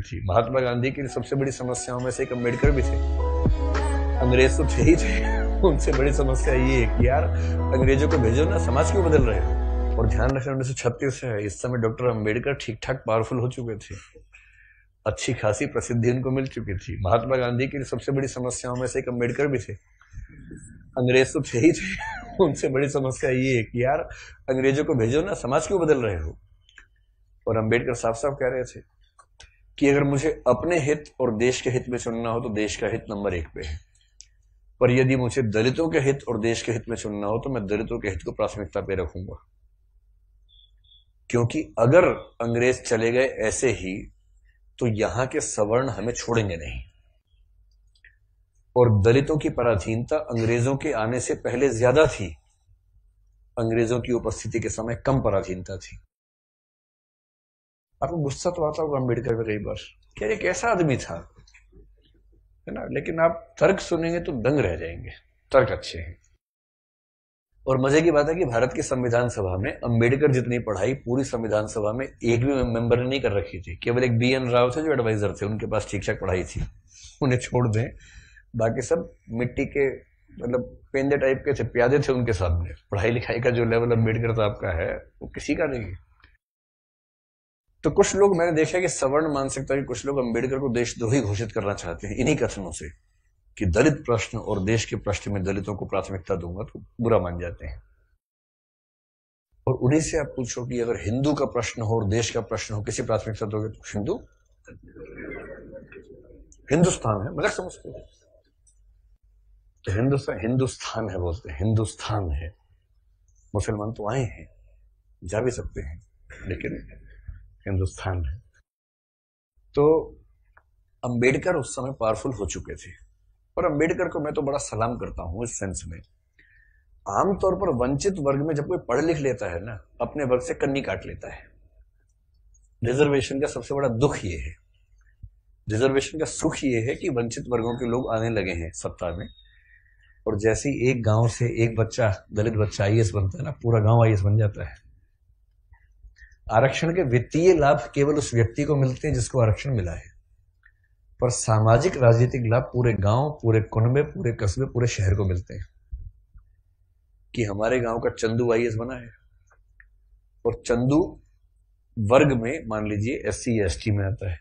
थी। महात्मा गांधी की सबसे बड़ी समस्याओं में से एक अम्बेडकर भी थे। अंग्रेज तो थे ही थे, उनसे बड़ी समस्या ये है कि यार अंग्रेजों को भेजो ना, समाज क्यों बदल रहे हो। और ध्यान रखना 1936 है, इस समय डॉक्टर अम्बेडकर ठीक ठाक पावरफुल हो चुके थे, अच्छी खासी प्रसिद्धि उनको मिल चुकी थी। महात्मा गांधी की सबसे बड़ी समस्याओं में से एक अम्बेडकर भी थे। अंग्रेज तो थे ही थे, उनसे बड़ी समस्या ये है कि यार अंग्रेजों को भेजो ना, समाज क्यों बदल रहे हो। और अम्बेडकर साफ साफ कह रहे थे कि अगर मुझे अपने हित और देश के हित में चुनना हो तो देश का हित नंबर 1 पे है, पर यदि मुझे दलितों के हित और देश के हित में चुनना हो तो मैं दलितों के हित को प्राथमिकता पे रखूंगा। क्योंकि अगर अंग्रेज चले गए ऐसे ही तो यहां के सवर्ण हमें छोड़ेंगे नहीं, और दलितों की पराधीनता अंग्रेजों के आने से पहले ज्यादा थी, अंग्रेजों की उपस्थिति के समय कम पराधीनता थी। आपको गुस्सा तो आता होगा अम्बेडकर पे कई बार, क्या ये कैसा आदमी था, है ना, लेकिन आप तर्क सुनेंगे तो दंग रह जाएंगे, तर्क अच्छे हैं। और मजे की बात है कि भारत की संविधान सभा में अम्बेडकर जितनी पढ़ाई पूरी संविधान सभा में एक भी मेंबर ने नहीं कर रखी थी। केवल एक BN राव थे जो एडवाइजर थे, उनके पास ठीक ठाक पढ़ाई थी, उन्हें छोड़ दें, बाकी सब मिट्टी के मतलब पेंदे टाइप के थे, प्यादे थे उनके सामने। पढ़ाई लिखाई का जो लेवल अम्बेडकर साहब का है वो किसी का नहीं है। तो कुछ लोग मैंने देखा कि सवर्ण मानसिकता के कुछ लोग अम्बेडकर को देशद्रोही घोषित करना चाहते हैं इन्हीं कथनों से कि दलित प्रश्न और देश के प्रश्न में दलितों को प्राथमिकता दूंगा तो बुरा मान जाते हैं। और उन्हीं से आप पूछो कि अगर हिंदू का प्रश्न हो और देश का प्रश्न हो, किसी प्राथमिकता दोगे तो हिंदू, हिंदुस्तान है, मजाक समझते हो तो हिंदुस्तान है बोलते हैं, हिंदुस्तान है। मुसलमान तो आए हैं, जा भी सकते हैं, लेकिन हिंदुस्तान है। तो अंबेडकर उस समय पावरफुल हो चुके थे, और अंबेडकर को मैं तो बड़ा सलाम करता हूं इस सेंस में। आमतौर पर वंचित वर्ग में जब कोई पढ़ लिख लेता है ना, अपने वर्ग से कन्नी काट लेता है। रिजर्वेशन का सबसे बड़ा दुख ये है, रिजर्वेशन का सुख ये है कि वंचित वर्गों के लोग आने लगे हैं सत्ता में, और जैसे ही एक गांव से एक बच्चा, दलित बच्चा IAS बनता है ना, पूरा गांव IAS बन जाता है। आरक्षण के वित्तीय लाभ केवल उस व्यक्ति को मिलते हैं जिसको आरक्षण मिला है, पर सामाजिक राजनीतिक लाभ पूरे गांव, पूरे कुनबे, पूरे कस्बे, पूरे शहर को मिलते हैं। कि हमारे गांव का चंदू IAS बना है, और चंदू वर्ग में मान लीजिए SC ST में आता है,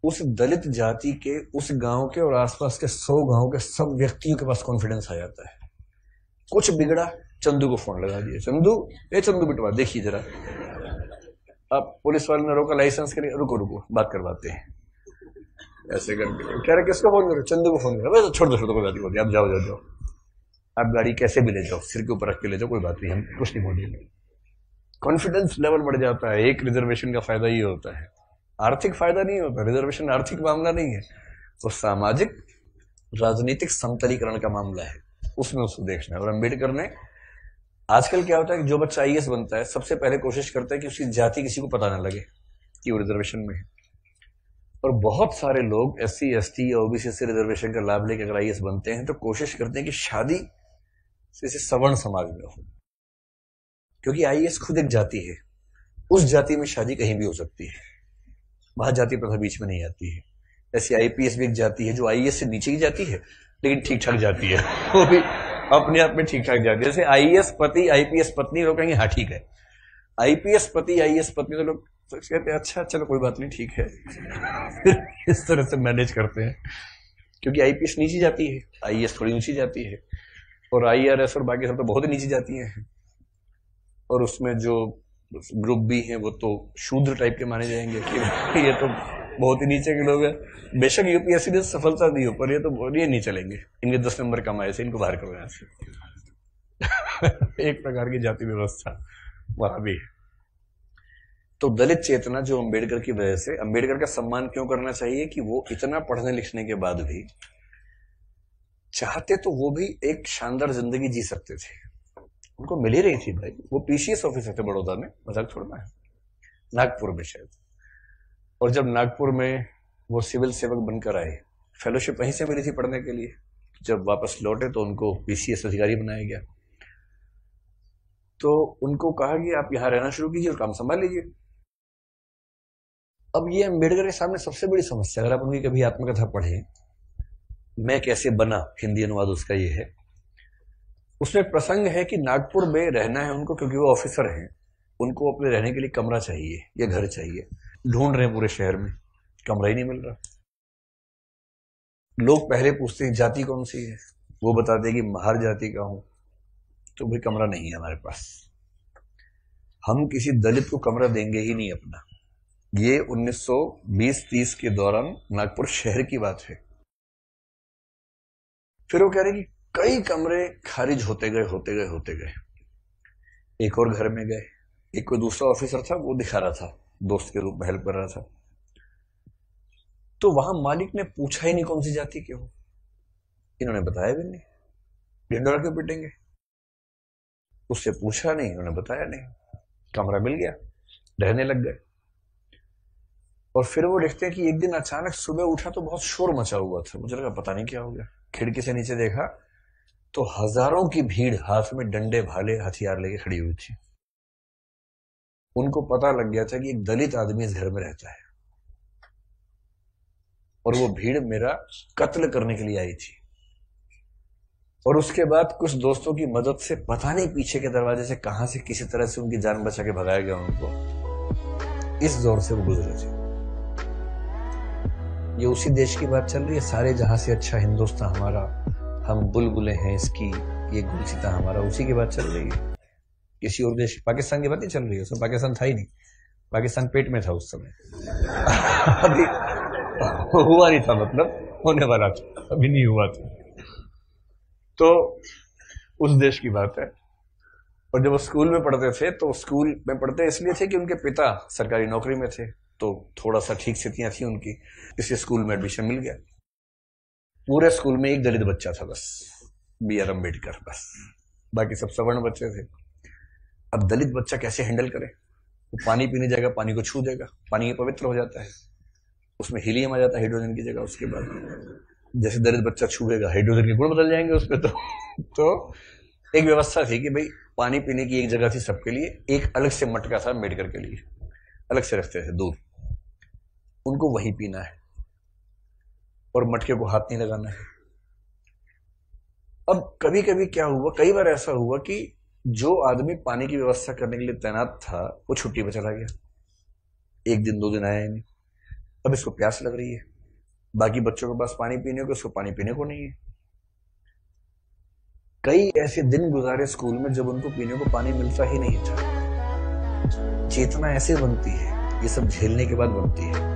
उस दलित जाति के उस गांव के और आसपास के 100 गांव के सब व्यक्तियों के पास कॉन्फिडेंस आ जाता है। कुछ बिगड़ा, चंदू को फोन लगा दिया, चंदू बिटवा देखिए जरा। अब पुलिस वाले ने रोका, लाइसेंस के लिए, रुको बात करवाते हैं, ऐसे करके कह रहे किसको फोन करो, चंदू को फोन करो, छोड़ दो कोई बात नहीं, आप जाओ, आप गाड़ी कैसे भी ले जाओ, सिर के ऊपर रख के ले जाओ, कोई बात नहीं, हम कुछ नहीं बोलेंगे। कॉन्फिडेंस लेवल बढ़ जाता है। एक रिजर्वेशन का फायदा ये होता है, आर्थिक फायदा नहीं होता, रिजर्वेशन आर्थिक मामला नहीं है, वो सामाजिक राजनीतिक समतलीकरण का मामला है, उसमें उसको देखना है। और अम्बेडकर ने, आजकल क्या होता है कि जो बच्चा IAS बनता है सबसे पहले कोशिश करता है कि उसकी जाति किसी को पता ना लगे कि वो रिजर्वेशन में है। और बहुत सारे लोग SC ST या OBC से रिजर्वेशन का लाभ लेकर अगर IAS बनते हैं तो कोशिश करते हैं कि शादी से सवर्ण समाज में हो, क्योंकि IAS खुद एक जाति है, उस जाति में शादी कहीं भी हो सकती है, वहां जाति प्रथा बीच में नहीं आती है। ऐसे IPS भी एक जाति है जो IAS से नीचे की जाती है, लेकिन ठीक ठाक जाती है, वो भी अपने आप में ठीक ठाक जाती है। जैसे IAS पति IPS पत्नी, लोग कहेंगे हाँ ठीक है, IPS पति IAS पत्नी, तो लोग कहते हैं अच्छा चलो कोई बात नहीं ठीक है इस तरह से मैनेज करते हैं, क्योंकि IPS नीची जाती है, IAS थोड़ी ऊंची जाती है, और IRS और बाकी सब तो बहुत ही नीची जाती हैं, और उसमें जो ग्रुप भी हैं वो तो शूद्र टाइप के माने जाएंगे कि ये तो बहुत ही नीचे के लोग हैं। बेशक UPSC ने सफलता दी हो, पर ये नहीं चलेंगे, इनके 10 नंबर कम आए से इनको बाहर करो यहाँ से एक प्रकार की जाति व्यवस्था वहां भी है। तो दलित चेतना जो अम्बेडकर की वजह से, अम्बेडकर का सम्मान क्यों करना चाहिए कि वो इतना पढ़ने लिखने के बाद भी चाहते तो वो भी एक शानदार जिंदगी जी सकते थे, उनको मिल ही रही थी भाई। वो PCS ऑफिसर थे बड़ौदा में, मजाक छोड़ना है, नागपुर में शायद, और जब नागपुर में वो सिविल सेवक बनकर आए, फेलोशिप वहीं से मिली थी पढ़ने के लिए, जब वापस लौटे तो उनको PCS अधिकारी बनाया गया। तो उनको कहा कि आप यहां रहना शुरू कीजिए और काम संभाल लीजिए। अब ये अम्बेडकर के सामने सबसे बड़ी समस्या, अगर आप उनकी कभी आत्मकथा पढ़े, मैं कैसे बना, हिंदी अनुवाद उसका ये है, उसमें प्रसंग है कि नागपुर में रहना है उनको क्योंकि वो ऑफिसर हैं, उनको अपने रहने के लिए कमरा चाहिए या घर चाहिए, ढूंढ रहे हैं पूरे शहर में, कमरा ही नहीं मिल रहा। लोग पहले पूछते हैं जाति कौन सी है, वो बताते हैं कि महार जाति का हूं, तो भाई कमरा नहीं है हमारे पास, हम किसी दलित को कमरा देंगे ही नहीं अपना। ये 1920-30 के दौरान नागपुर शहर की बात है। फिर वो कह रहे कि कई कमरे खारिज होते गए। एक और घर में गए, एक कोई दूसरा ऑफिसर था, वो दिखा रहा था, दोस्त के रूप में हेल्प कर रहा था, तो वहां मालिक ने पूछा ही नहीं कौन सी जाति के हो, इन्होंने बताया भी नहीं, ढिंडोरा क्यों पिटेंगे, उससे पूछा नहीं, उन्होंने बताया नहीं, कमरा मिल गया, रहने लग गए। और फिर वो देखते हैं कि एक दिन अचानक सुबह उठा तो बहुत शोर मचा हुआ था, मुझे लगा पता नहीं क्या हो गया, खिड़की से नीचे देखा तो हजारों की भीड़ हाथ में डंडे भाले हथियार लेके खड़ी हुई थी। उनको पता लग गया था कि एक दलित आदमी इस घर में रहता है और वो भीड़ मेरा कत्ल करने के लिए आई थी। और उसके बाद कुछ दोस्तों की मदद से पता नहीं पीछे के दरवाजे से कहां से किसी तरह से उनकी जान बचा के भगाया गया उनको। इस दौर से वो गुजरे थे। ये उसी देश की बात चल रही है, सारे जहां से अच्छा हिंदुस्तान हमारा, हम बुलबुलें हैं इसकी, ये गुलसिता हमारा, उसी की बात चल रही है। किसी और देश, पाकिस्तान की बात नहीं चल रही है, उसमें पाकिस्तान था ही नहीं, पाकिस्तान पेट में था उस समय अभी हुआ नहीं था, मतलब होने वाला था, अभी नहीं हुआ था। तो उस देश की बात है। और जब वो स्कूल में पढ़ते थे तो स्कूल में पढ़ते इसलिए थे कि उनके पिता सरकारी नौकरी में थे, तो थोड़ा सा ठीक स्थितियां थी उनकी, इसलिए स्कूल में एडमिशन मिल गया। पूरे स्कूल में एक दलित बच्चा था बस, B.R. अम्बेडकर, बस, बाकी सब सवर्ण बच्चे थे। अब दलित बच्चा कैसे हैंडल करे, वो पानी पीने जाएगा, पानी को छू देगा, पानी पवित्र हो जाता है, उसमें हीलियम आ जाता है हाइड्रोजन की जगह। उसके बाद जैसे दलित बच्चा छुएगा हाइड्रोजन के गुण बदल जाएंगे उसपे। तो एक व्यवस्था थी कि भाई पानी पीने की एक जगह थी सबके लिए, एक अलग से मटका था अम्बेडकर के लिए, अलग से रखते थे दूर, उनको वही पीना है और मटके को हाथ नहीं लगाना है। अब कभी कभी क्या हुआ, कई बार ऐसा हुआ कि जो आदमी पानी की व्यवस्था करने के लिए तैनात था वो छुट्टी पर चला गया, एक दिन 2 दिन आया ही नहीं। अब इसको प्यास लग रही है, बाकी बच्चों के पास पानी पीने को, इसको पानी पीने को नहीं है। कई ऐसे दिन गुजारे स्कूल में जब उनको पीने को पानी मिलता ही नहीं था। चेतना ऐसे बनती है, ये सब झेलने के बाद बनती है।